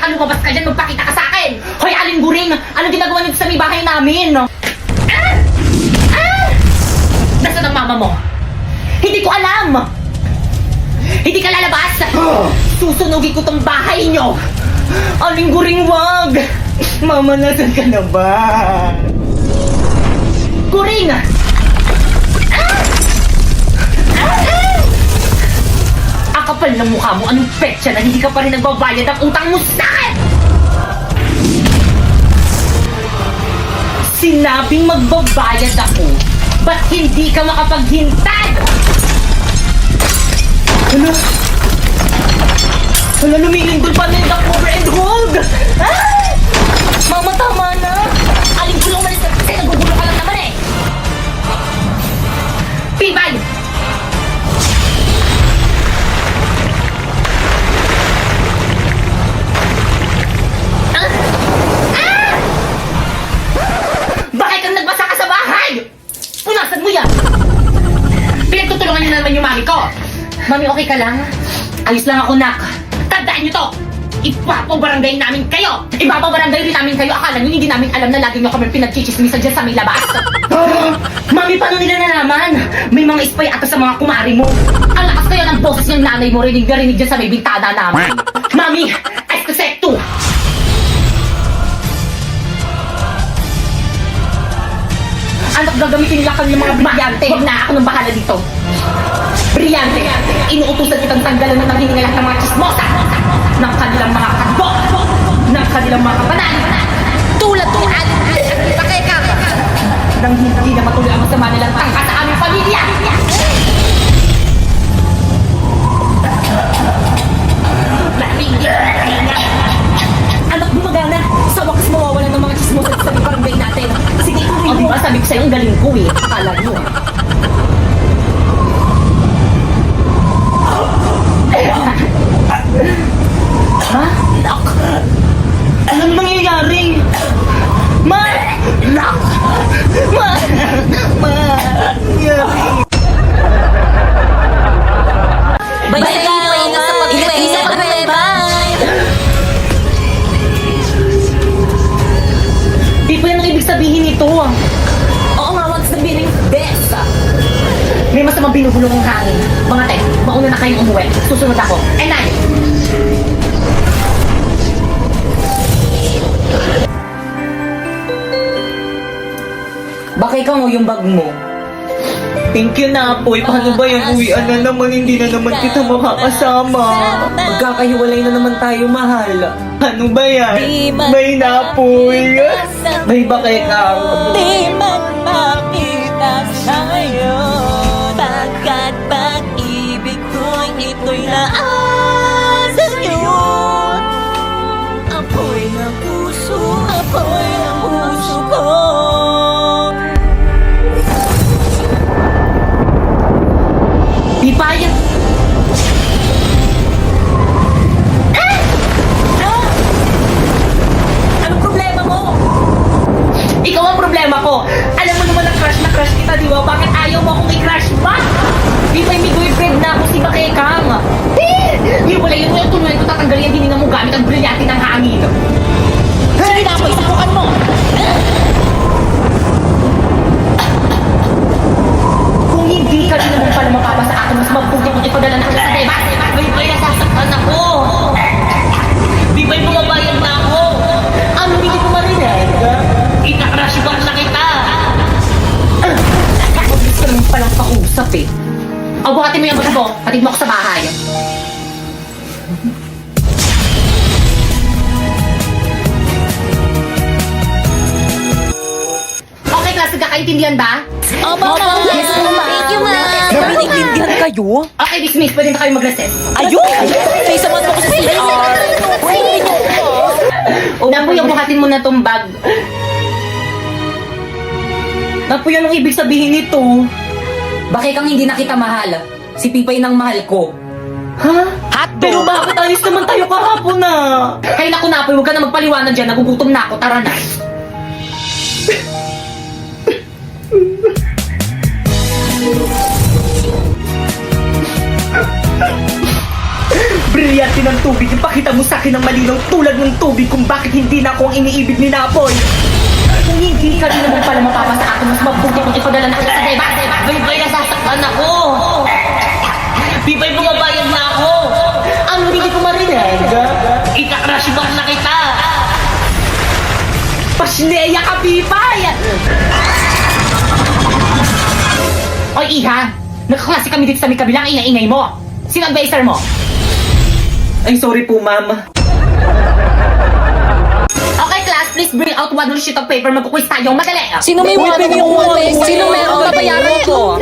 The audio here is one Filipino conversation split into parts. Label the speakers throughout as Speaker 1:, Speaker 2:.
Speaker 1: ka lumabas ka dyan, magpakita ka sa akin! Hoy, Aling Guring! Anong ginagawa nito sa may bahay namin? Nasaan ang mama mo? Hindi ko alam! Hindi ka lalabas! Susunugin ko tong bahay nyo! Aling Guring, wag! Mama, nasan ka na ba? Guring! Ang kapal ng mukha mo, anong petsa na hindi ka pa rin nagbabayad ang utang mo sa akin! Sinabing magbabayad ako, ba't hindi ka makapaghintay? Ano? Ano, lumilindol pa na yung duck over and hold! Ah! Mama, tama na! Aling gulong malis na kasi nagugulo ka lang naman eh! Pibay! Bakit kang nagbasa ka sa bahay? Punasan mo yan! Pinagtutulungan niyo na naman yung mami ko! Mami, okay ka lang? Ayos lang ako, nak. Tandaan niyo to! Ipapabarangay namin kayo! Ipapabarangay rin namin kayo! Akala niyo hindi namin alam na lagi niyo kami pinagchichismisan dyan sa may labas! Mami, paano nila nalaman? May mga spy ata sa mga kumari mo! Ang lakas kaya ng boses ng nanay mo rinig na rinig dyan sa may bintada namin! Mami, I suspect too! Anak, gagamitin nila kami yung mga brilyante! Huwag na ako nang bahala dito! Brilyante! Inuutusan kitang tanggalan ng hiningalan ng mga chismosa! Ng kanilang mga kadbo! Ng kanilang mga kapanan! Tulad ni Aling Pakeka! Nang hindi na matuloy ang masama nilang tangka sa aming pamilya! Anak, gumagana! Sa wakas mawawalan ng mga chismosa sa barangay natin! Sige, tuloy mo! O diba, sabi ko sa'yo, ang galing ko eh! Akala nyo eh! Ha? Lock! Anong nangyayari? Ma! Lock! Ma! Ma!
Speaker 2: Bye-bye! Ingat sa pag-ibay! Bye!
Speaker 1: Di po yan ang ibig sabihin nito. Oo nga, wag sabihin yung best. May masamang binubulong ang hangin. Mga te, mauna na kayong umuwi. Susunod ako. And I... Baka ikaw mo yung bag mo. Thank you na, Apoy. Paano ba yung uwian na naman? Hindi na naman kita makakasama. Magkakahiwalay na naman tayo, mahal. Ano ba yan? May napoy. May bakay ka.
Speaker 2: Di man makita sa'yo Pagkat pag-ibig ko'y ito'y naasa sa'yo Apoy ng puso ko
Speaker 1: Di pa yan. Anong problema mo? Ikaw ang problema ko. Alam mo naman na crush kita, di ba? Bakit ayaw mo akong i-crush ba? Di ba may boyfriend na ako si Bakekang? Di wala yun mo yung tuloy ko tatanggalin ang hininga mo gamit ang brilyante ng hangin. Sige na, Apoy, sabukan mo! Kung hindi ka rin naman pala mapapa sa akin, mas mabuti kung ipadala na kita sa debas. Di ba nasasaktan ako? Di ba'y bumabayad na ako? Ano, hindi ko marinig? Ita-crush ba na kita? Mabilis ka naman palang kausap eh. O, buhatin mo yung bag mo. Hatid mo ako sa bahay. Okay, klase, kakaintindihan ba?
Speaker 2: Opo, ma'am! Yes, ma'am! Thank you, ma'am!
Speaker 3: Nabiniglindihan kayo?
Speaker 1: Okay, dismiss. Pwede na kayo mag-recess.
Speaker 3: Ayun! May saman mo ko sa CR!
Speaker 1: Napo, yung buhatin mo na tong bag. Napo, yan ang ibig sabihin nito.
Speaker 3: Bakit kang hindi na kita mahal? Si Pipay nang mahal ko.
Speaker 1: Ha? Pero bakit ayos naman tayo kahapon na? Ay naku, Napoy, huwag ka na magpaliwanag dyan. Nagugutom na ako. Tara na. Brilyante ng tubig, ipakita mo sa akin ng malinaw tulad ng tubig kung bakit hindi na ako ang iniibig ni Napoy. Kung hindi ka rin naman pala mapapasa akin, mas mabuti kung ipadala na kita sa Deba.
Speaker 2: Bibay, nasasaktan ako. Bibay, bumabayad na ako.
Speaker 1: Ano, hindi ko marinig?
Speaker 2: Ika-crush back na kita.
Speaker 1: Pasneya ka, Pipay! Oy, Iha! Nagkaklase kami dito sa may kabilang ingay-ingay mo! Sino ang baser mo? Ay, sorry po, ma'am. Okay, class, please bring out one sheet of paper. Magkukwis tayo. Madali!
Speaker 3: Sino may
Speaker 2: Uy,
Speaker 3: wallet?
Speaker 2: yung wallet?
Speaker 3: Sino meron babayaran ko?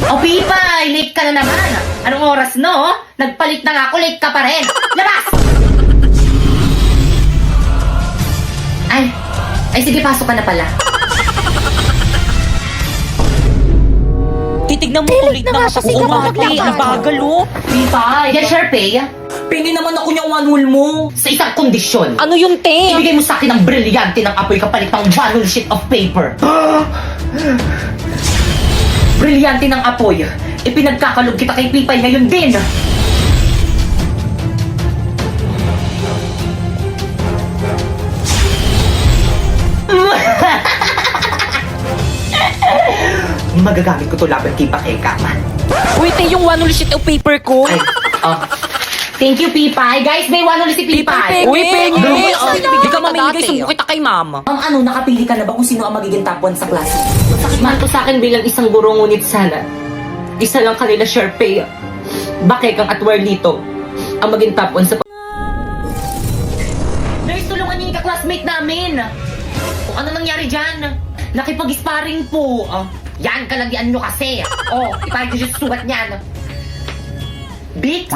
Speaker 1: Oh, Pipay! Late ka na naman! Anong oras, no? Nagpalit na nga ako, late ka pa rin! Labas! Ay, sige, pasok ka na pala.
Speaker 2: Titignan mo ulit na
Speaker 3: siya, sige,
Speaker 2: umati. Ang bagal, oh.
Speaker 1: Pipay, get your pay.
Speaker 3: Pingin naman ako niyang one mo.
Speaker 1: Sa isang kondisyon.
Speaker 2: Ano yung te?
Speaker 1: Ibigay mo sa akin ang brilyante ng apoy kapalit ng one sheet of paper. Brilyante ng apoy. Ipinagkakalog kita kay Pipay ngayon din. Magagamit ko to laban kay Pakeka.
Speaker 2: Uy, te, yung one sheet of paper ko.
Speaker 1: Ay, thank you, Pipay. Guys, may one ulit si Pipay.
Speaker 2: Uy, pengi.
Speaker 3: Hindi ka mamimigay,
Speaker 2: Dati.
Speaker 3: sumbok kita kay mama.
Speaker 1: Ang ano, nakapili ka na ba kung sino ang magiging top 1 sa klase? Masakit man to sa akin bilang isang guro, ngunit sana isa lang kanila Sharpay, Bakekang at Warlito ang maging top 1 sa Nurse, tulungan niyo yung ka-classmate namin. Kung ano nangyari dyan, nakipag-sparring po. Yan, kalagyan nyo kasi. Ipahit ko siya sugat niyan. Bix,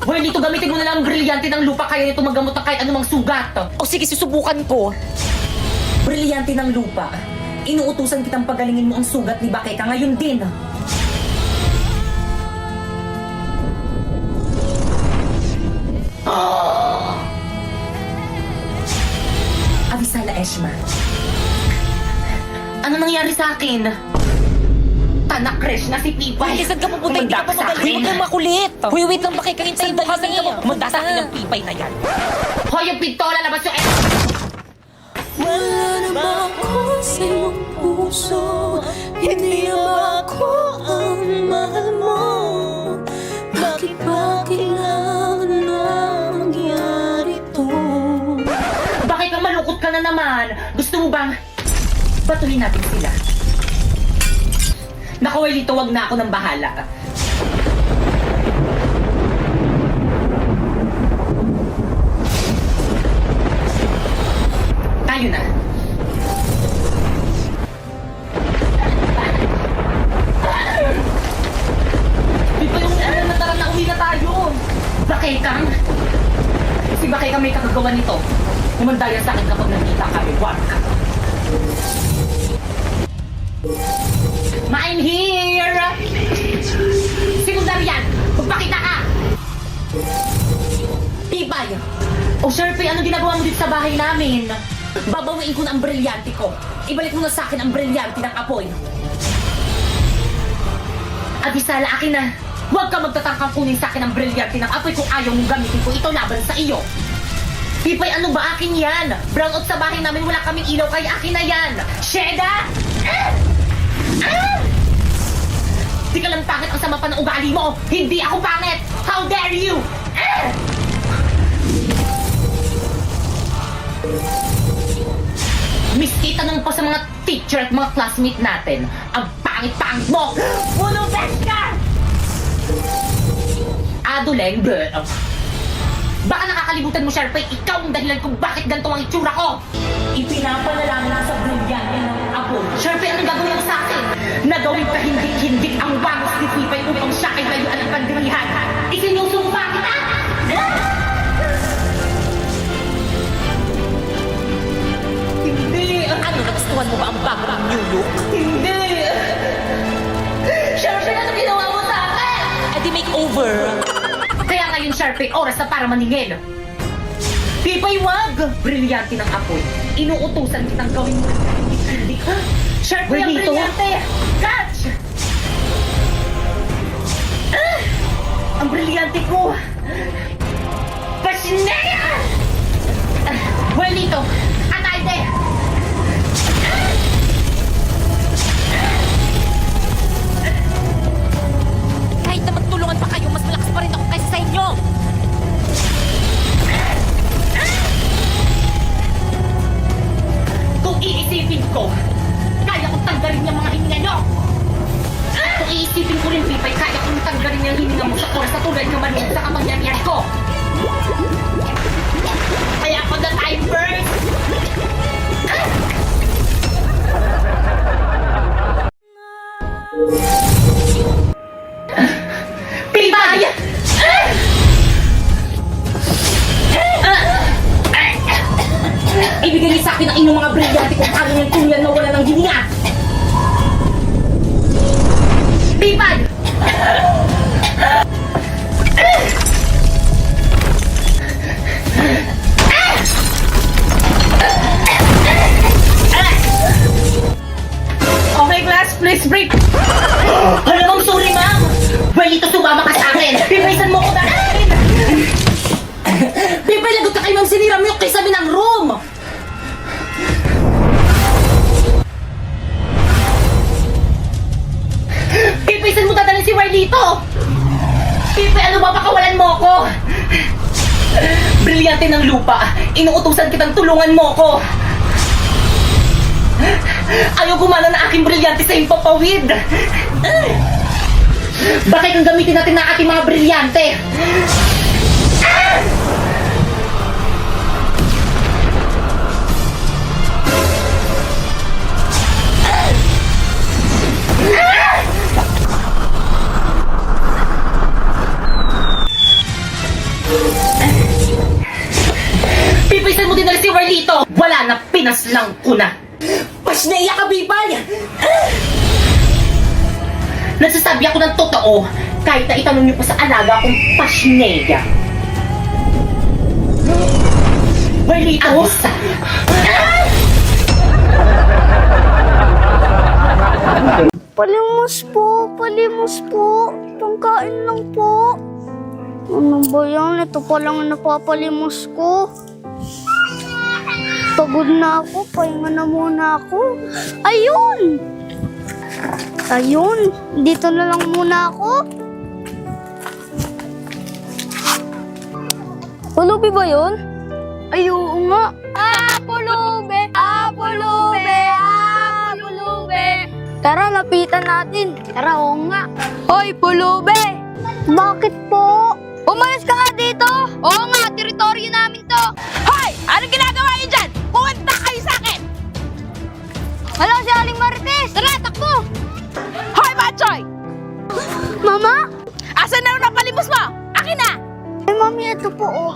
Speaker 1: Warlito, gamitin mo na lang ang brilyante ng lupa kaya nito magamot ng kahit anumang sugat.
Speaker 2: O sige, susubukan ko.
Speaker 1: Brilyante ng lupa. Inuutusan kitang pagalingin mo ang sugat ni Bakeka ngayon din. Avisala Eshma. Ano nangyari sa akin? Tanak-crash na si Pipay.
Speaker 2: Uy, saan ka pupunta? Hindi ka pa
Speaker 1: Sa
Speaker 2: magaling.
Speaker 1: akin.
Speaker 2: Huwag kang makulit. Uy, wait lang, bakit hintayin mo
Speaker 3: Saan ka
Speaker 2: Manda sa akin ng pipay na yan.
Speaker 1: Hoy, yung pintola, labas yung
Speaker 2: Wala naman ako sa iyong puso. Hindi naman ako ang mahal mo. Bakit ba kailangan na mangyari to?
Speaker 1: Bakit ka malungkot ka na naman? Gusto mo bang batuhin natin sila? Naku, Warlito, wag na ako nang bahala. Tayo na. Di ba yung na tara na uwi na tayo? Bakekang? Si Bakekang may kakagawa nito. Humandaya sa akin kapag nakita kami. Wag ka. I'm here! Sekundarian! Magpakita ka! Pipay! O Sharpay, ano ginagawa mo dito sa bahay namin? Babawiin ko na ang brilyante ko. Ibalik mo na sa akin ang brilyante ng apoy. Avisala, akin na. Huwag ka magtatangkang kunin sa akin ang brilyante ng apoy kung ayaw mong gamitin ko ito laban sa iyo. Pipay, ano ba akin yan? Brownout sa bahay namin, wala kaming ilaw, kaya akin na yan. Sheda! Di ka lang pangit ang sama pa ng ugali mo! Hindi ako pangit! How dare you! Miski tanong pa sa mga teacher at mga classmate natin, ang pangit-pangit mo! Puno best ka! Aduleng, baka nakakalimutan mo, Sharpay, ikaw ang dahilan kung bakit ganito ang itsura ko! Ipinapanalangin ko sa brilyante ng apoy. Sharpay, anong gagawin mo sa akin? Nagawin pa hindik-hindik ang wangos ni Pipay upang siya ay layuan ng pandirihan. Isinusumpa kita! Hindi!
Speaker 2: Ano, nagustuhan mo ba ang bago ng new look?
Speaker 1: Hindi! Sharpay, ano ginawa mo sa akin?
Speaker 2: Eh di makeover.
Speaker 1: Kaya ngayon, Sharpay, oras na para maningil. Pipay, wag! Brilyante ng apoy. Inuutusan kitang gawin mo. Hindi ka. Sharpay, ang brilyante! Catch! Ang brilyante ko! Pasnea! Buenito! Atalde!
Speaker 3: Kahit na magtulungan pa kayo, mas malakas pa rin ako kaysa sa inyo!
Speaker 1: Kung iisipin ko, kaya kong tanggalin yung mga hininga nyo! Kung iisipin ko rin, Pipay, kaya kong tanggalin yung hininga mo sa oras na tulad ka man sa kapangyarihan ko! Kaya ako the time first! Pipay! Ibigay niyo sa akin ang inyong mga brilyante kung paano yung tulyan na wala ng hininga! Pipay! Okay, class, please break! Alam mo, sorry, ma'am! Well, ito sumama ka sa akin! Pipaysan mo ko dahil!
Speaker 3: Pipay, lagot ka kayo ng sinira mo yung kaysa ng room!
Speaker 1: Pipaysan mo dadalhin si War dito! Pipay, ano ba pakawalan mo ako? Brilyante ng lupa! Inuutusan kitang tulungan mo ako! Ayaw gumana na aking brilyante sa iyong papawid! Bakit kang gamitin natin na ating mga brilyante? Pipaysan mo din na si Warlito! Wala na, pinaslang ko na!
Speaker 3: Pasnea ka, Pipay!
Speaker 1: Nagsasabi ako ng totoo kahit na itanong niyo pa sa alaga kong Pasnea. Warlito!
Speaker 4: Palimos po. Pangkain lang po. Ano ba yan? Ito pa lang ang napapalimos ko. Pagod na ako, pahinga na muna ako. Ayun! Dito na lang muna ako. Pulubi ba yun? Ay, oo nga. Pulubi! Pulubi! Pulubi! Tara, lapitan natin. Tara, oo nga. Hoy, pulubi! Bakit po? Umalis ka nga dito! Oo nga, teritoryo namin to. Hoy! Anong ginagawa niyo dyan? Pumunta kayo sa akin! Hala, si Aling Marites! Tara, takbo! Hoy, Machoy! Mama? Asan na napalimos mo? Akin na! Ay, mami, ito po, oh.